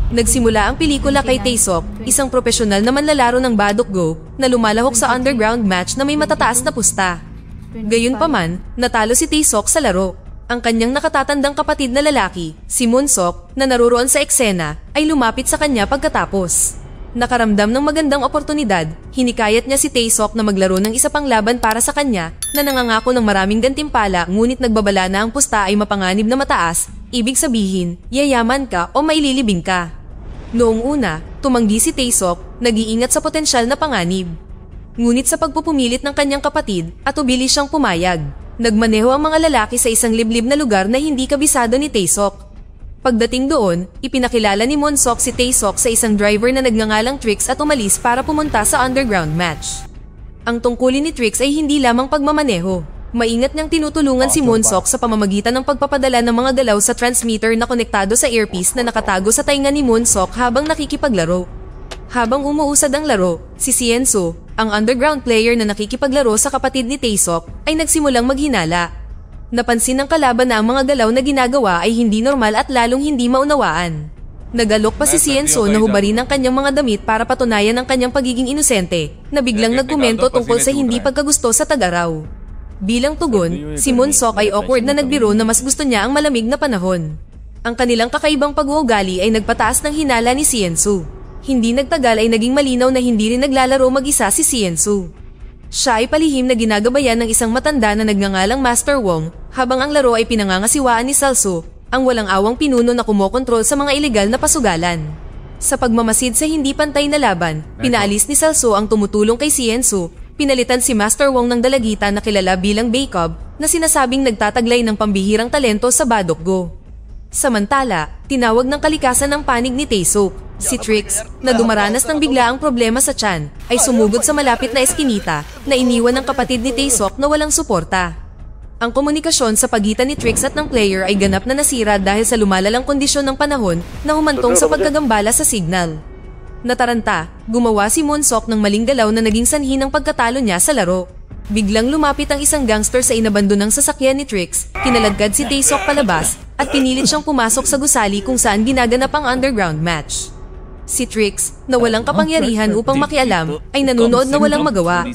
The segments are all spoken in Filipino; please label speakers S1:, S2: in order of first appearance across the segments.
S1: Nagsimula ang pelikula kay Taesok, isang profesional na manlalaro ng Badok-Go na lumalahok sa underground match na may matataas na pusta. Gayunpaman, natalo si Taesok sa laro. Ang kanyang nakatatandang kapatid na lalaki, si Moonsok, na naruroon sa eksena, ay lumapit sa kanya pagkatapos. Nakaramdam ng magandang oportunidad, hinikayat niya si Taesok na maglaro ng isa pang laban para sa kanya na nangangako ng maraming gantimpala ngunit nagbabala na ang pusta ay mapanganib na mataas, ibig sabihin, yayaman ka o maililibing ka. Noong una, tumanggi si Taesok, nag-iingat sa potensyal na panganib. Ngunit sa pagpupumilit ng kanyang kapatid, atubili siyang pumayag. Nagmaneho ang mga lalaki sa isang liblib na lugar na hindi kabisado ni Taesok. Pagdating doon, ipinakilala ni Moonsok si Taesok sa isang driver na nagngangalang Trix at umalis para pumunta sa underground match. Ang tungkulin ni Trix ay hindi lamang pagmamaneho. Maingat niyang tinutulungan si Moonsok sa pamamagitan ng pagpapadala ng mga galaw sa transmitter na konektado sa earpiece na nakatago sa tainga ni Moonsok habang nakikipaglaro. Habang umuusad ang laro, si Cienzo, ang underground player na nakikipaglaro sa kapatid ni Taesok, ay nagsimulang maghinala. Napansin ng kalaban na ang mga galaw na ginagawa ay hindi normal at lalong hindi maunawaan. Nagalok pa si Cienzo na hubarin ang kanyang mga damit para patunayan ang kanyang pagiging inosente, na biglang nagkomento tungkol sa hindi pagkagusto sa tag-araw. Bilang tugon, si Moonsok ay awkward na nagbiro na mas gusto niya ang malamig na panahon. Ang kanilang kakaibang pag-uugali ay nagpataas ng hinala ni Cienzo. Hindi nagtagal ay naging malinaw na hindi rin naglalaro mag-isa si Cienzo. Siya ay palihim na ginagabayan ng isang matanda na nagngangalang Master Wong, habang ang laro ay pinangangasiwaan ni Salso, ang walang awang pinuno na kumokontrol sa mga ilegal na pasugalan. Sa pagmamasid sa hindi pantay na laban, pinaalis ni Salso ang tumutulong kay Cienzo. Pinalitan si Master Wong ng dalagitan na kilala bilang Baycob na sinasabing nagtataglay ng pambihirang talento sa Badok-Go. Samantala, tinawag ng kalikasan ng panig ni Taesok, si Trix, na dumaranas ng biglaang problema sa tiyan, ay sumugod sa malapit na eskinita na iniwan ng kapatid ni Taesok na walang suporta. Ang komunikasyon sa pagitan ni Trix at ng player ay ganap na nasira dahil sa lumalalang kondisyon ng panahon na humantong sa pagkagambala sa signal. Nataranta, gumawa si Moonsok ng maling galaw na naging sanhi ng pagkatalo niya sa laro. Biglang lumapit ang isang gangster sa inabandonang sasakyan ni Trix, kinaladkad si Taesok palabas, at pinilit siyang pumasok sa gusali kung saan ginaganap ang underground match. Si Trix, na walang kapangyarihan upang makialam, ay nanunood na walang magawa.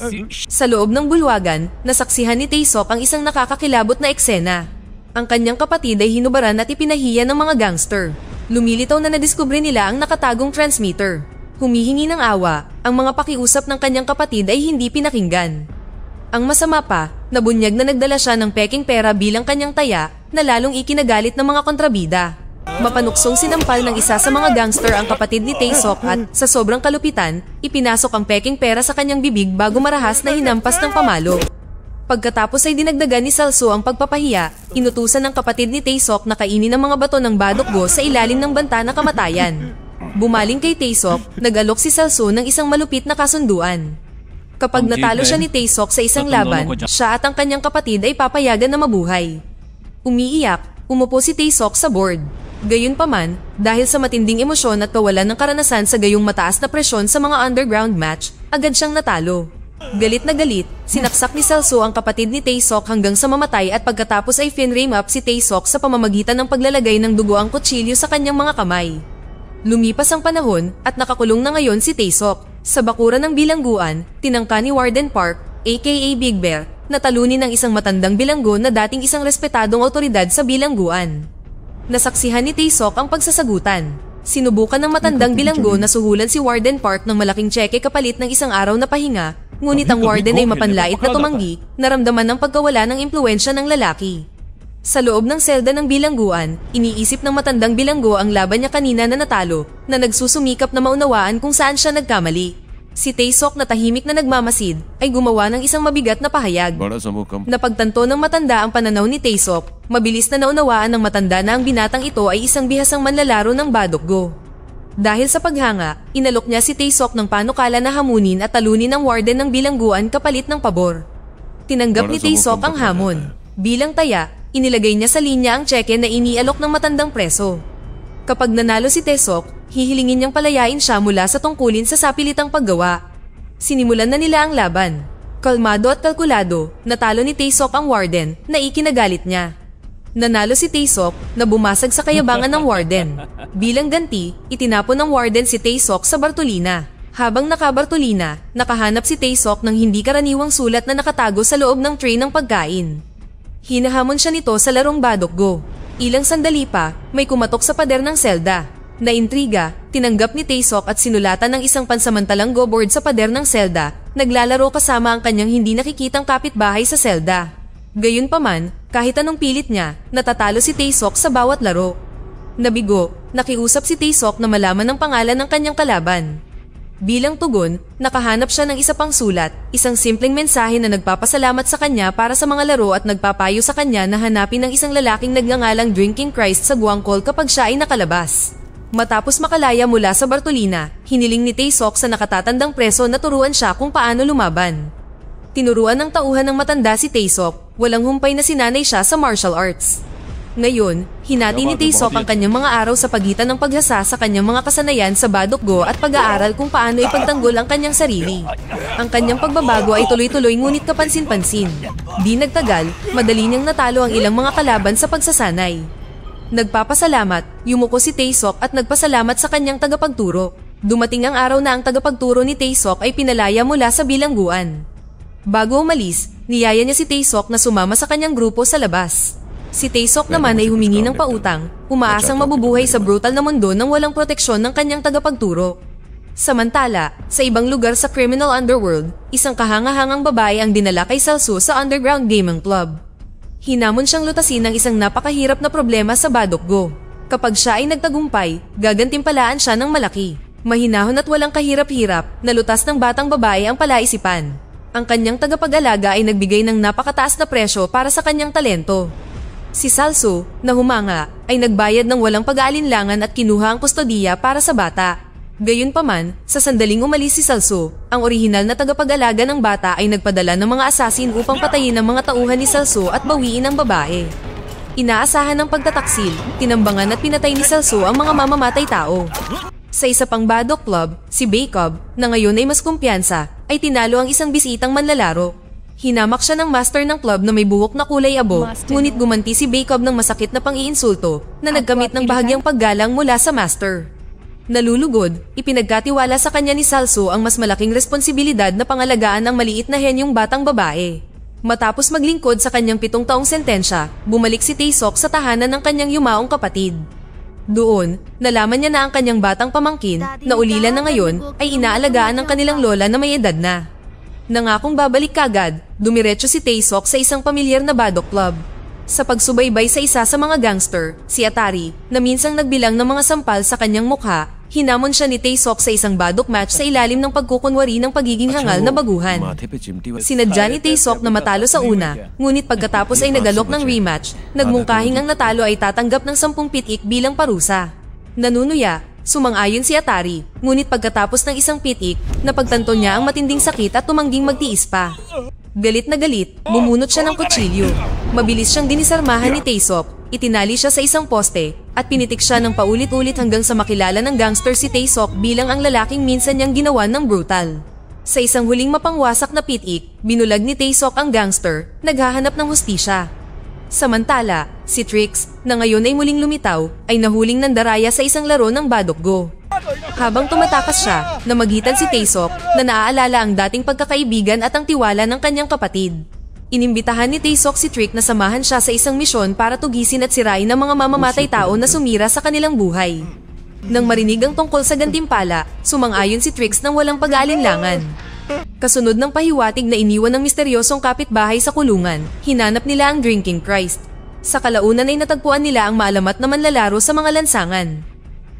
S1: Sa loob ng bulwagan, nasaksihan ni Taesok ang isang nakakakilabot na eksena. Ang kanyang kapatid ay hinubaran at ipinahiya ng mga gangster. Lumilitaw na nadiskubre nila ang nakatagong transmitter. Humihingi ng awa, ang mga pakiusap ng kanyang kapatid ay hindi pinakinggan. Ang masama pa, nabunyag na nagdala siya ng peking pera bilang kanyang taya na lalong ikinagalit ng mga kontrabida. Mapanuksong sinampal ng isa sa mga gangster ang kapatid ni Taesok at, sa sobrang kalupitan, ipinasok ang peking pera sa kanyang bibig bago marahas na hinampas ng pamalo. Pagkatapos ay dinagdagan ni Salso ang pagpapahiya, inutusan ng kapatid ni Taesok na kainin ang mga bato ng Badok-Go sa ilalim ng banta na kamatayan. Bumaling kay Taesok, nag-alok si Salso ng isang malupit na kasunduan. Kapag natalo siya ni Taesok sa isang laban, siya at ang kanyang kapatid ay papayagan na mabuhay. Umiiyak, umupo si Taesok sa board. Gayunpaman, dahil sa matinding emosyon at kawalan ng karanasan sa gayong mataas na presyon sa mga underground match, agad siyang natalo. Galit na galit, sinaksak ni Salso ang kapatid ni Taesok hanggang sa mamatay at pagkatapos ay finrame up si Taesok sa pamamagitan ng paglalagay ng dugo ang kutsilyo sa kanyang mga kamay. Lumipas ang panahon at nakakulong na ngayon si Taesok. Sa bakuran ng bilangguan, tinangka ni Warden Park, aka Big Bear, na talunin ng isang matandang bilanggo na dating isang respetadong otoridad sa bilangguan. Nasaksihan ni Taesok ang pagsasagutan. Sinubukan ng matandang bilanggo na suhulan si Warden Park ng malaking tseke kapalit ng isang araw na pahinga, ngunit ang warden ay mapanlait na tumanggi, naramdaman ng pagkawala ng impluwensya ng lalaki. Sa loob ng selda ng bilangguan, iniisip ng matandang bilanggo ang laban niya kanina na natalo, na nagsusumikap na maunawaan kung saan siya nagkamali. Si Taesok na tahimik na nagmamasid, ay gumawa ng isang mabigat na pahayag. Napagtanto ng matanda ang pananaw ni Taesok, mabilis na naunawaan ng matanda na ang binatang ito ay isang bihasang manlalaro ng Badok-Go. Dahil sa paghanga, inalok niya si Taesok ng panukala na hamunin at talunin ang warden ng bilangguan kapalit ng pabor. Tinanggap ni Taesok ang hamon. Bilang taya, inilagay niya sa linya ang tseke na inialok ng matandang preso. Kapag nanalo si Taesok, hihilingin niyang palayain siya mula sa tungkulin sa sapilitang paggawa. Sinimulan na nila ang laban. Kalmado at kalkulado, natalo ni Taesok ang warden na ikinagalit niya. Nanalo si Taesok na bumasag sa kayabangan ng warden. Bilang ganti, itinapon ng warden si Taesok sa Bartolina. Habang naka-Bartolina, nakahanap si Taesok ng hindi karaniwang sulat na nakatago sa loob ng tray ng pagkain. Hinahamon siya nito sa larong Badok Go. Ilang sandali pa, may kumatok sa pader ng selda. Naintriga, tinanggap ni Taesok at sinulatan ng isang pansamantalang go board sa pader ng selda. Naglalaro kasama ang kanyang hindi nakikitang kapitbahay sa selda. Gayunpaman, kahit anong pilit niya, natatalo si Taesok sa bawat laro. Nabigo, nakiusap si Taesok na malaman ang pangalan ng kanyang kalaban. Bilang tugon, nakahanap siya ng isa pang sulat, isang simpleng mensahe na nagpapasalamat sa kanya para sa mga laro at nagpapayo sa kanya na hanapin ng isang lalaking nagngangalang Drinking Christ sa Guangkol kapag siya ay nakalabas. Matapos makalaya mula sa Bartolina, hiniling ni Taesok sa nakatatandang preso na turuan siya kung paano lumaban. Tinuruan ng tauhan ng matanda si Taesok, walang humpay na sinanay siya sa martial arts. Ngayon, hinati ni Taesok ang kanyang mga araw sa pagitan ng paghasa sa kanyang mga kasanayan sa Badok Go at pag-aaral kung paano ipagtanggol ang kanyang sarili. Ang kanyang pagbabago ay tuloy-tuloy ngunit kapansin-pansin. Di nagtagal, madali niyang natalo ang ilang mga kalaban sa pagsasanay. Nagpapasalamat, yumuko si Taesok at nagpasalamat sa kanyang tagapagturo. Dumating ang araw na ang tagapagturo ni Taesok ay pinalaya mula sa bilangguan. Bago umalis, niyaya niya si Taesok na sumama sa kanyang grupo sa labas. Si Taesok naman ay humingi ng pautang, umaasang mabubuhay sa brutal na mundo nang walang proteksyon ng kanyang tagapagturo. Samantala, sa ibang lugar sa criminal underworld, isang kahangahangang babae ang dinala kay Salsu sa underground gaming club. Hinamon siyang lutasin ng isang napakahirap na problema sa Badok Go. Kapag siya ay nagtagumpay, gagantimpalaan siya ng malaki. Mahinahon at walang kahirap-hirap, nalutas ng batang babae ang palaisipan. Ang kanyang tagapag-alaga ay nagbigay ng napakataas na presyo para sa kanyang talento. Si Salsu, na humanga, ay nagbayad ng walang pag-aalinlangan at kinuha ang kustodiya para sa bata. Gayunpaman, sa sandaling umalis si Salsu, ang orihinal na tagapag-alaga ng bata ay nagpadala ng mga asasin upang patayin ang mga tauhan ni Salsu at bawiin ang babae. Inaasahan ng pagtataksil, tinambangan at pinatay ni Salsu ang mga mamamatay tao. Sa isa pang Badok Club, si Bacob, na ngayon ay mas kumpiyansa, ay tinalo ang isang bisitang manlalaro. Hinamak siya ng master ng club na may buhok na kulay abo, ngunit gumanti si Bacob ng masakit na pang-iinsulto na nagkamit ng bahagyang paggalang mula sa master. Nalulugod, ipinagkatiwala sa kanya ni Salsu ang mas malaking responsibilidad na pangalagaan ang maliit na henyong batang babae. Matapos maglingkod sa kanyang 7 taong sentensya, bumalik si Taesok sa tahanan ng kanyang yumaong kapatid. Doon, nalaman niya na ang kanyang batang pamangkin, na ulila na ngayon, ay inaalagaan ng kanilang lola na may edad na. Nangakong babalik kagad, dumiretso si Taesok sa isang pamilyar na Badok Club. Sa pagsubaybay sa isa sa mga gangster, si Atari, na minsang nagbilang ng mga sampal sa kanyang mukha, hinamon siya ni Taesok sa isang Badok match sa ilalim ng pagkukunwari ng pagiging hangal na baguhan. Sinadya ni Taesok na matalo sa una, ngunit pagkatapos ay nagalok ng rematch, nagmungkahing ang natalo ay tatanggap ng 10 pitik bilang parusa. Nanunuya, sumang-ayon si Atari, ngunit pagkatapos ng isang pitik, napagtanto niya ang matinding sakit at tumangging magtiis pa. Galit na galit, bumunot siya ng kutsilyo. Mabilis siyang dinisarmahan ni Taesok, itinali siya sa isang poste, at pinitik siya ng paulit-ulit hanggang sa makilala ng gangster si Taesok bilang ang lalaking minsan niyang ginawan ng brutal. Sa isang huling mapangwasak na pitik, binulag ni Taesok ang gangster, naghahanap ng hustisya. Samantala, si Trix, na ngayon ay muling lumitaw, ay nahuling ng daraya sa isang laro ng Badok Go. Habang tumatakas siya, namagitan si Taesok na naaalala ang dating pagkakaibigan at ang tiwala ng kanyang kapatid. Inimbitahan ni Taesok si Trix na samahan siya sa isang misyon para tugisin at sirain ang mga mamamatay tao na sumira sa kanilang buhay. Nang marinig ang tungkol sa gantimpala, sumang-ayon si Trix nang walang pag-aalinlangan. Kasunod ng pahiwatig na iniwan ng misteryosong kapitbahay sa kulungan, hinanap nila ang Drinking Christ. Sa kalaunan ay natagpuan nila ang maalamat na manlalaro sa mga lansangan.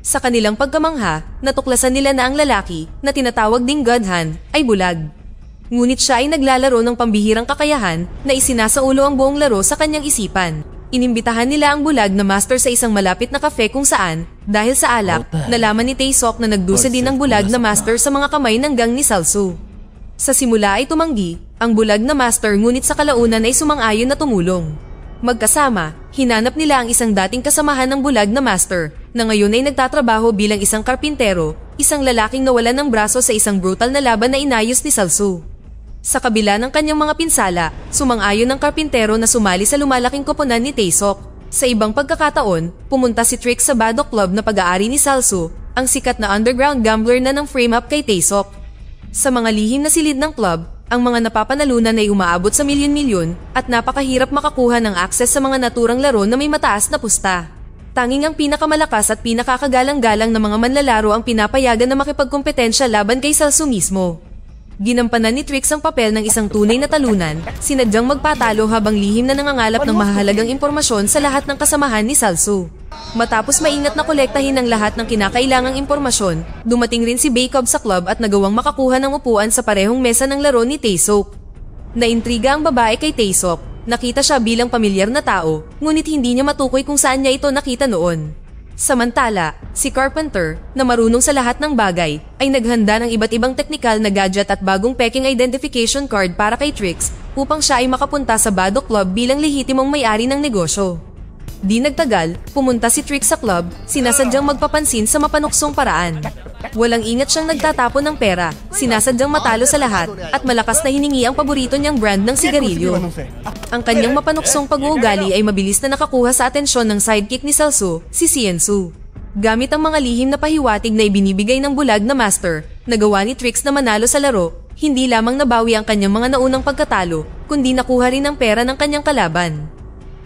S1: Sa kanilang pagkamangha, natuklasan nila na ang lalaki, na tinatawag ding God Hand, ay bulag. Ngunit siya ay naglalaro ng pambihirang kakayahan na isinasaulo ang buong laro sa kanyang isipan. Inimbitahan nila ang bulag na master sa isang malapit na kafe kung saan, dahil sa alak, nalaman ni Taesok na nagdusa din ang bulag na master sa mga kamay ng gang ni Salsu. Sa simula ay tumanggi, ang bulag na master ngunit sa kalaunan ay sumang-ayon na tumulong. Magkasama, hinanap nila ang isang dating kasamahan ng bulag na master, na ngayon ay nagtatrabaho bilang isang karpintero, isang lalaking nawalan ng braso sa isang brutal na laban na inayos ni Salsu. Sa kabila ng kanyang mga pinsala, sumang-ayon ng karpintero na sumali sa lumalaking koponan ni Taesok. Sa ibang pagkakataon, pumunta si Trix sa Badok Club na pag-aari ni Salsu, ang sikat na underground gambler na ng frame-up kay Taesok. Sa mga lihim na silid ng club, ang mga napapanalunan ay umaabot sa milyon-milyon at napakahirap makakuha ng akses sa mga naturang laro na may mataas na pusta. Tanging ang pinakamalakas at pinakakagalang-galang na mga manlalaro ang pinapayagan na makipagkompetensya laban kay Salsu mismo. Ginampanan ni Trix ang papel ng isang tunay na talunan, sinadyang magpatalo habang lihim na nangangalap ng mahahalagang impormasyon sa lahat ng kasamahan ni Salsu. Matapos maingat na kolektahin ang lahat ng kinakailangang impormasyon, dumating rin si Bacob sa club at nagawang makakuha ng upuan sa parehong mesa ng laro ni Taesok. Naintriga ang babae kay Taesok, nakita siya bilang pamilyar na tao, ngunit hindi niya matukoy kung saan niya ito nakita noon. Samantala, si Carpenter, na marunong sa lahat ng bagay, ay naghanda ng iba't ibang teknikal na gadget at bagong peking identification card para kay Trix upang siya ay makapunta sa Badok Club bilang lehitimong may-ari ng negosyo. Di nagtagal, pumunta si Trix sa club, sinasadyang magpapansin sa mapanuksong paraan. Walang ingat siyang nagtatapon ng pera, sinasadyang matalo sa lahat, at malakas na hiningi ang paborito niyang brand ng sigarilyo. Ang kanyang mapanuksong pag-uugali ay mabilis na nakakuha sa atensyon ng sidekick ni Salsu, si Ciensu. Gamit ang mga lihim na pahiwatig na ibinibigay ng bulag na master, nagawa ni Trix na manalo sa laro, hindi lamang nabawi ang kanyang mga naunang pagkatalo, kundi nakuha rin ang pera ng kanyang kalaban.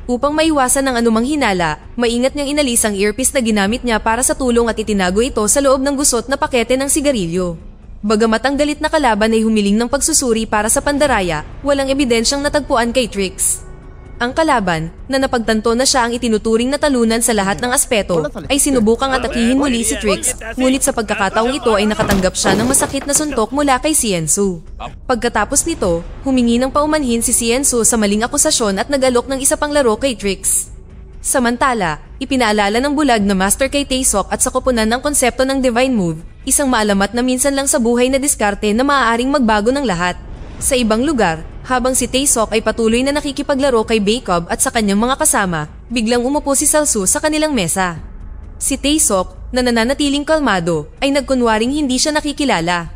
S1: Upang maiwasan ang anumang hinala, maingat niyang inalis ang earpiece na ginamit niya para sa tulong at itinago ito sa loob ng gusot na pakete ng sigarilyo. Bagamat ang galit na kalaban ay humiling ng pagsusuri para sa pandaraya, walang ebidensyang natagpuan kay Trix. Ang kalaban, na napagtanto na siya ang itinuturing na talunan sa lahat ng aspeto, ay sinubukang atakihin muli si Trix, ngunit sa pagkakataong ito ay nakatanggap siya ng masakit na suntok mula kay Ciensu. Pagkatapos nito, humingi ng paumanhin si Ciensu sa maling akusasyon at nag-alok ng isa pang laro kay Trix. Samantala, ipinaalala ng bulag na master kay Taesok at sa koponan ng konsepto ng Divine Move, isang maalamat na minsan lang sa buhay na diskarte na maaaring magbago ng lahat. Sa ibang lugar, habang si Taesok ay patuloy na nakikipaglaro kay Bacob at sa kanyang mga kasama, biglang umupo si Salsu sa kanilang mesa. Si Taesok, na nananatiling kalmado, ay nagkunwaring hindi siya nakikilala.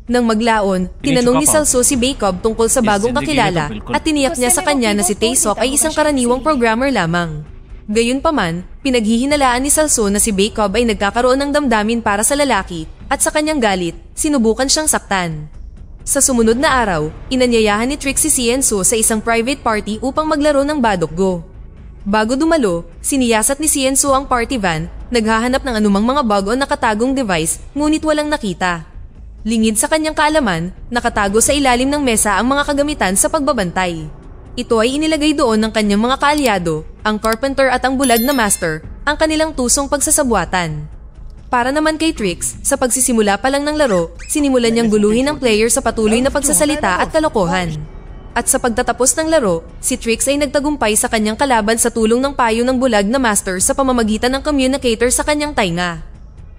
S1: Nang maglaon, tinanong ni Salsu si Bacob tungkol sa bagong kakilala at tiniyak niya sa kanya na si Taesok ay isang karaniwang programmer lamang. Gayunpaman, pinaghihinalaan ni Salsu na si Bacob ay nagkakaroon ng damdamin para sa lalaki at sa kanyang galit, sinubukan siyang saktan. Sa sumunod na araw, inanyayahan ni Trix si Ciensu sa isang private party upang maglaro ng Badok Go. Bago dumalo, siniyasat ni Ciensu ang party van, naghahanap ng anumang mga bug o nakatagong device, ngunit walang nakita. Lingid sa kanyang kaalaman, nakatago sa ilalim ng mesa ang mga kagamitan sa pagbabantay. Ito ay inilagay doon ng kanyang mga kaalyado, ang Carpenter at ang bulag na master, ang kanilang tusong pagsasabwatan. Para naman kay Trix, sa pagsisimula pa lang ng laro, sinimulan niyang guluhin ang player sa patuloy na pagsasalita at kalokohan. At sa pagtatapos ng laro, si Trix ay nagtagumpay sa kanyang kalaban sa tulong ng payo ng bulag na master sa pamamagitan ng communicator sa kanyang tainga.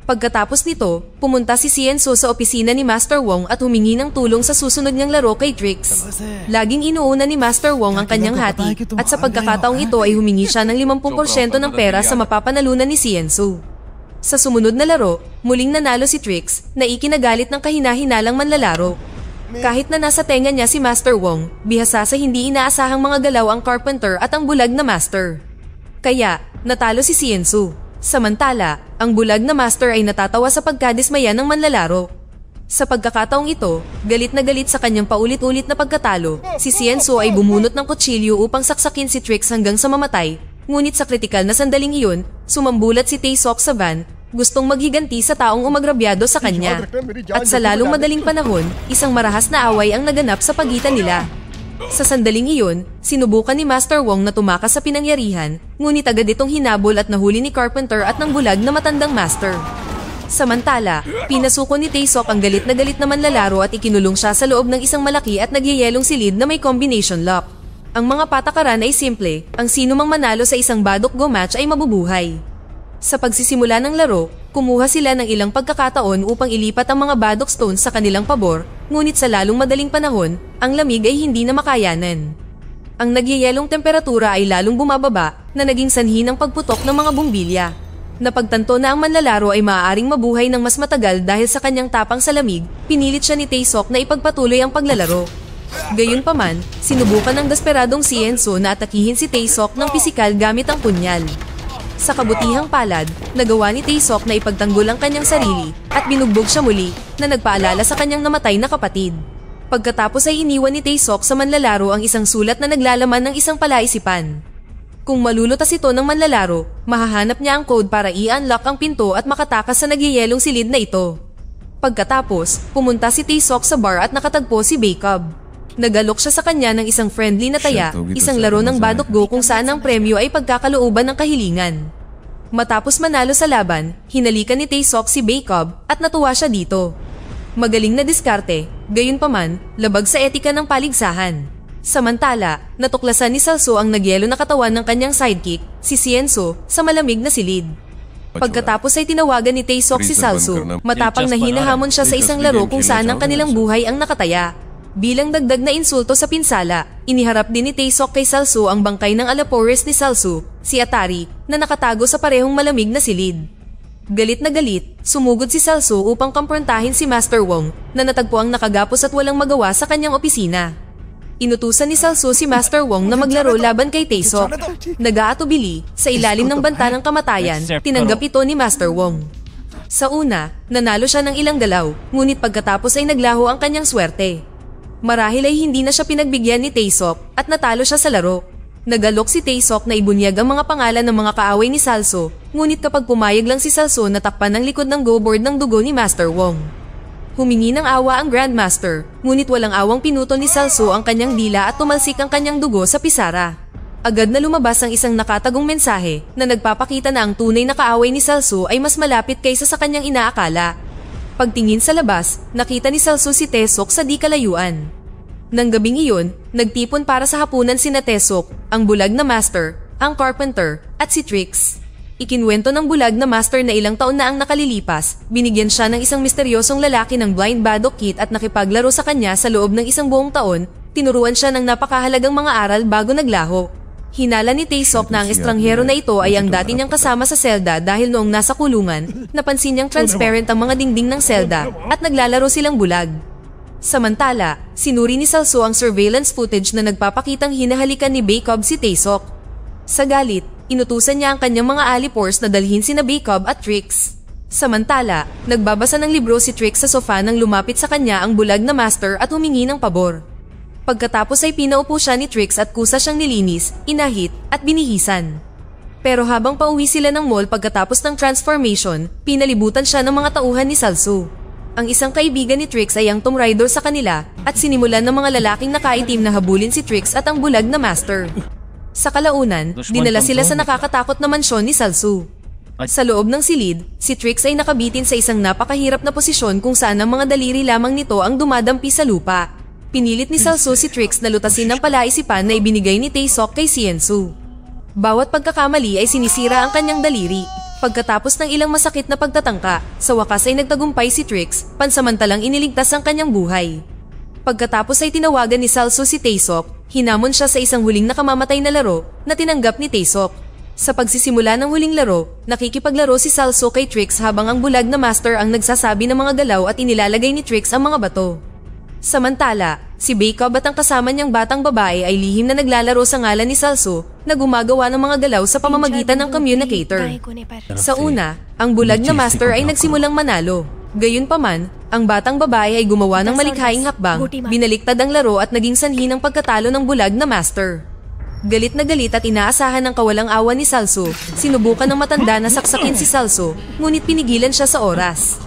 S1: Pagkatapos nito, pumunta si Ciensu sa opisina ni Master Wong at humingi ng tulong sa susunod niyang laro kay Trix. Laging inuuna ni Master Wong ang kanyang hati at sa pagkakataong ito ay humingi siya ng 50% ng pera sa mapapanalunan ni Ciensu. Sa sumunod na laro, muling nanalo si Trix na ikinagalit ng kahina-hinalang manlalaro. Kahit na nasa tenga niya si Master Wong, bihasa sa hindi inaasahang mga galaw ang Carpenter at ang bulag na master. Kaya, natalo si Ciensu. Samantala, ang bulag na master ay natatawa sa pagkadismaya ng manlalaro. Sa pagkakataong ito, galit na galit sa kanyang paulit-ulit na pagkatalo, si Ciensu ay bumunot ng kutsilyo upang saksakin si Trix hanggang sa mamatay. Ngunit sa kritikal na sandaling iyon, sumambulat si Taesok sa van, gustong maghiganti sa taong umagrabyado sa kanya. At sa lalong madaling panahon, isang marahas na away ang naganap sa pagitan nila. Sa sandaling iyon, sinubukan ni Master Wong na tumakas sa pinangyarihan, ngunit agad itong hinabol at nahuli ni Carpenter at ng bulag na matandang master. Samantala, pinasuko ni Taesok ang galit na manlalaro at ikinulong siya sa loob ng isang malaki at nagyayelong silid na may combination lock. Ang mga patakaran ay simple, ang sino mang manalo sa isang Badok Go match ay mabubuhay. Sa pagsisimula ng laro, kumuha sila ng ilang pagkakataon upang ilipat ang mga Badok Stones sa kanilang pabor, ngunit sa lalong madaling panahon, ang lamig ay hindi na makayanan. Ang nagyayelong temperatura ay lalong bumababa na naging sanhi ng pagputok ng mga bumbilya. Napagtanto na ang manlalaro ay maaaring mabuhay ng mas matagal dahil sa kanyang tapang sa lamig, pinilit siya ni Taesok na ipagpatuloy ang paglalaro. Gayunpaman, sinubukan ng desperadong si Enzo na atakihin si Taesok ng pisikal gamit ang punyal. Sa kabutihang palad, nagawa ni Taesok na ipagtanggol ang kanyang sarili at binugbog siya muli na nagpaalala sa kanyang namatay na kapatid. Pagkatapos ay iniwan ni Taesok sa manlalaro ang isang sulat na naglalaman ng isang palaisipan. Kung malulutas ito ng manlalaro, mahahanap niya ang code para i-unlock ang pinto at makatakas sa nagyayelong silid na ito. Pagkatapos, pumunta si Taesok sa bar at nakatagpo si Bacob. Nagalok siya sa kanya ng isang friendly na taya, isang laro ng Badok-Go kung saan ang premyo ay pagkakalooban ng kahilingan. Matapos manalo sa laban, hinalikan ni Taesok si Bacob at natuwa siya dito. Magaling na diskarte, gayunpaman, labag sa etika ng paligsahan. Samantala, natuklasan ni Salso ang nagyelo na katawan ng kanyang sidekick, si Cienzo, sa malamig na silid. Pagkatapos ay tinawagan ni Taesok si Salso, matapang na hinahamon siya sa isang laro kung saan ang kanilang buhay ang nakataya. Bilang dagdag na insulto sa pinsala, iniharap din ni Taesok kay Salso ang bangkay ng alapores ni Salso, si Atari, na nakatago sa parehong malamig na silid. Galit na galit, sumugod si Salso upang kamprontahin si Master Wong, na natagpuang nakagapos at walang magawa sa kanyang opisina. Inutusan ni Salso si Master Wong na maglaro laban kay Taesok. Nag-aatubili, sa ilalim ng banta ng kamatayan, tinanggap ito ni Master Wong. Sa una, nanalo siya ng ilang galaw, ngunit pagkatapos ay naglaho ang kanyang swerte. Marahil ay hindi na siya pinagbigyan ni Taesok at natalo siya sa laro. Nagalok si Taesok na ibunyag ang mga pangalan ng mga kaaway ni Salso, ngunit kapag pumayag lang si Salso natakpan ng likod ng go-board ng dugo ni Master Wong. Humingi ng awa ang Grandmaster, ngunit walang awang pinutol ni Salso ang kanyang dila at tumalsik ang kanyang dugo sa pisara. Agad na lumabas ang isang nakatagong mensahe na nagpapakita na ang tunay na kaaway ni Salso ay mas malapit kaysa sa kanyang inaakala. Pagtingin sa labas, nakita ni Salso si Taesok sa di kalayuan. Nang gabing iyon, nagtipon para sa hapunan sina Taesok, ang bulag na Master, ang Carpenter, at si Trix. Ikinwento ng bulag na Master na ilang taon na ang nakalilipas, binigyan siya ng isang misteryosong lalaki ng blind Badok kit at nakipaglaro sa kanya sa loob ng isang buong taon, tinuruan siya ng napakahalagang mga aral bago naglaho. Hinala ni Taesok na ang estranghero na ito ay ang dati niyang kasama sa selda dahil noong nasa kulungan, napansin niyang transparent ang mga dingding ng selda at naglalaro silang bulag. Samantala, sinuri ni Salso ang surveillance footage na nagpapakitang hinahalikan ni Bacob si Taesok. Sa galit, inutusan niya ang kanyang mga alipores na dalhin sina Bacob at Trix. Samantala, nagbabasa ng libro si Trix sa sofa nang lumapit sa kanya ang bulag na Master at humingi ng pabor. Pagkatapos ay pinaupo siya ni Trix at kusa siyang nilinis, inahit, at binihisan. Pero habang pauwi sila ng mall pagkatapos ng transformation, pinalibutan siya ng mga tauhan ni Salso. Ang isang kaibigan ni Trix ay ang Tomb Raider sa kanila at sinimulan ng mga lalaking nakaitim na habulin si Trix at ang bulag na Master. Sa kalaunan, dinala sila sa nakakatakot na mansyon ni Salso. Sa loob ng silid, si Trix ay nakabitin sa isang napakahirap na posisyon kung saan ang mga daliri lamang nito ang dumadampi sa lupa. Pinilit ni Salso si Trix na lutasin ng palaisipan na ibinigay ni Taesok kay Cienzo. Bawat pagkakamali ay sinisira ang kanyang daliri. Pagkatapos ng ilang masakit na pagtatangka, sa wakas ay nagtagumpay si Trix, pansamantalang iniligtas ang kanyang buhay. Pagkatapos ay tinawagan ni Salso si Taesok, hinamon siya sa isang huling nakamamatay na laro na tinanggap ni Taesok. Sa pagsisimula ng huling laro, nakikipaglaro si Salso kay Trix habang ang bulag na Master ang nagsasabi ng mga galaw at inilalagay ni Trix ang mga bato. Samantala, si Bacob at ang kasama niyang batang babae ay lihim na naglalaro sa ngalan ni Salso na gumagawa ng mga galaw sa pamamagitan ng communicator. Sa una, ang bulag na Master ay nagsimulang manalo. Gayunpaman, ang batang babae ay gumawa ng malikhaing hakbang, binaliktad ang laro at naging sanhi ng pagkatalo ng bulag na Master. Galit na galit at inaasahan ng kawalang awa ni Salso, sinubukan ng matanda na saksakin si Salso, ngunit pinigilan siya sa oras.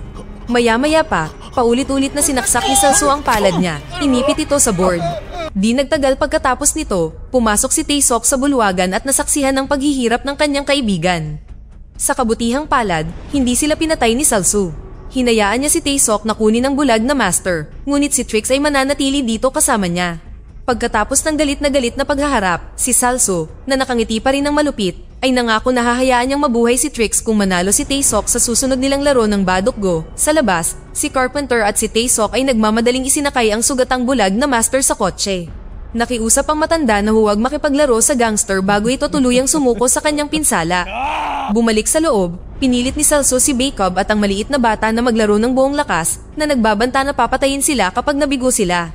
S1: Maya-maya pa, paulit-ulit na sinaksak ni Salso ang palad niya, inipit ito sa board. Di nagtagal pagkatapos nito, pumasok si Taesok sa bulwagan at nasaksihan ng paghihirap ng kanyang kaibigan. Sa kabutihang palad, hindi sila pinatay ni Salso. Hinayaan niya si Taesok na kunin ang bulag na Master, ngunit si Trix ay mananatili dito kasama niya. Pagkatapos ng galit na paghaharap, si Salso, na nakangiti pa rin ng malupit, ay nangako na hahayaan niyang mabuhay si Trix kung manalo si Taesok sa susunod nilang laro ng Badok-Go. Sa labas, si Carpenter at si Taesok ay nagmamadaling isinakay ang sugatang bulag na Master sa kotse. Nakiusap ang matanda na huwag makipaglaro sa gangster bago ito tuluyang sumuko sa kanyang pinsala. Bumalik sa loob, pinilit ni Salso si Bacob at ang maliit na bata na maglaro ng buong lakas na nagbabanta na papatayin sila kapag nabigo sila.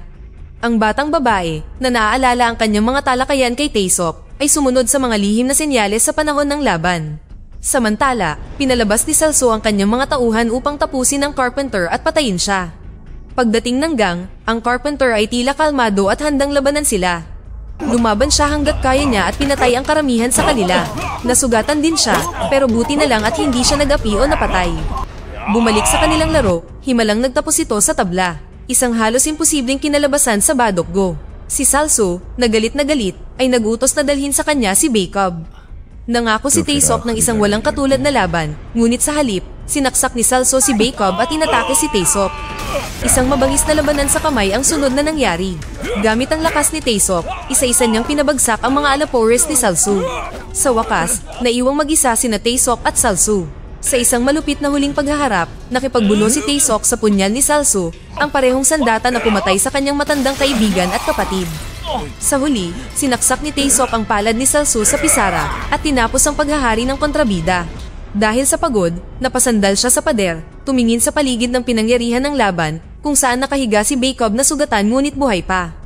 S1: Ang batang babae na naaalala ang kanyang mga talakayan kay Taesok ay sumunod sa mga lihim na senyales sa panahon ng laban. Samantala, pinalabas ni Salso ang kanyang mga tauhan upang tapusin ang Carpenter at patayin siya. Pagdating ng gang, ang Carpenter ay tila kalmado at handang labanan sila. Lumaban siya hanggat kaya niya at pinatay ang karamihan sa kanila. Nasugatan din siya, pero buti na lang at hindi siya nag-api o napatay. Bumalik sa kanilang laro, himalang nagtapos ito sa tabla. Isang halos imposibleng kinalabasan sa Badok Go. Si Salso, na galit, ay nagutos na dalhin sa kanya si Bacob. Nangako si Taesok ng isang walang katulad na laban, ngunit sa halip, sinaksak ni Salso si Bacob at inatake si Taesok. Isang mabangis na labanan sa kamay ang sunod na nangyari. Gamit ang lakas ni Taesok, isa-isa niyang pinabagsak ang mga alapores ni Salso. Sa wakas, naiwang mag-isa sina Taesok at Salso. Sa isang malupit na huling paghaharap, nakipagbulo si Taesok sa punyal ni Salso, ang parehong sandata na pumatay sa kanyang matandang kaibigan at kapatid. Sa huli, sinaksak ni Taesok ang palad ni Salso sa pisara at tinapos ang paghahari ng kontrabida. Dahil sa pagod, napasandal siya sa pader, tumingin sa paligid ng pinangyarihan ng laban kung saan nakahiga si Bacob na sugatan ngunit buhay pa.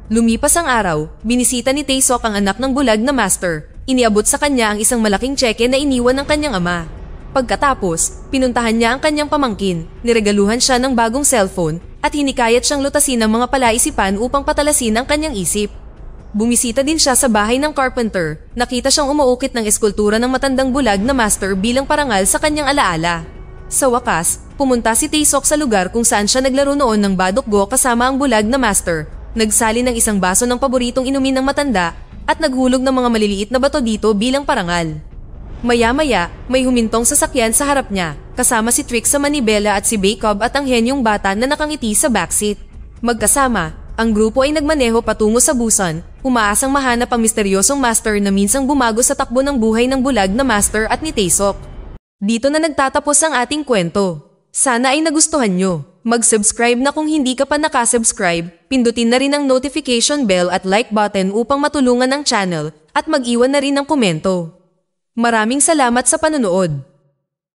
S1: Lumipas ang araw, binisita ni Taesok ang anak ng bulag na master. Iniabot sa kanya ang isang malaking tseke na iniwan ng kanyang ama. Pagkatapos, pinuntahan niya ang kanyang pamangkin, niregaluhan siya ng bagong cellphone at hinikayat siyang lutasin ng mga palaisipan upang patalasin ang kanyang isip. Bumisita din siya sa bahay ng Carpenter, nakita siyang umuukit ng eskultura ng matandang bulag na master bilang parangal sa kanyang alaala. Sa wakas, pumunta si Taesok sa lugar kung saan siya naglaro noon ng Badok Go kasama ang bulag na master, nagsali ng isang baso ng paboritong inumin ng matanda at naghulog ng mga maliliit na bato dito bilang parangal. Maya-maya, may humintong sasakyan sa harap niya, kasama si Trix sa manibela at si Bacob at ang henyong bata na nakangiti sa backseat. Magkasama, ang grupo ay nagmaneho patungo sa Busan, umaasang mahanap ang misteryosong master na minsang bumago sa takbo ng buhay ng bulag na master at ni Taesok. Dito na nagtatapos ang ating kwento. Sana ay nagustuhan nyo. Mag-subscribe na kung hindi ka pa nakasubscribe, pindutin na rin ang notification bell at like button upang matulungan ang channel at mag-iwan na rin ng komento. Maraming salamat sa panonood.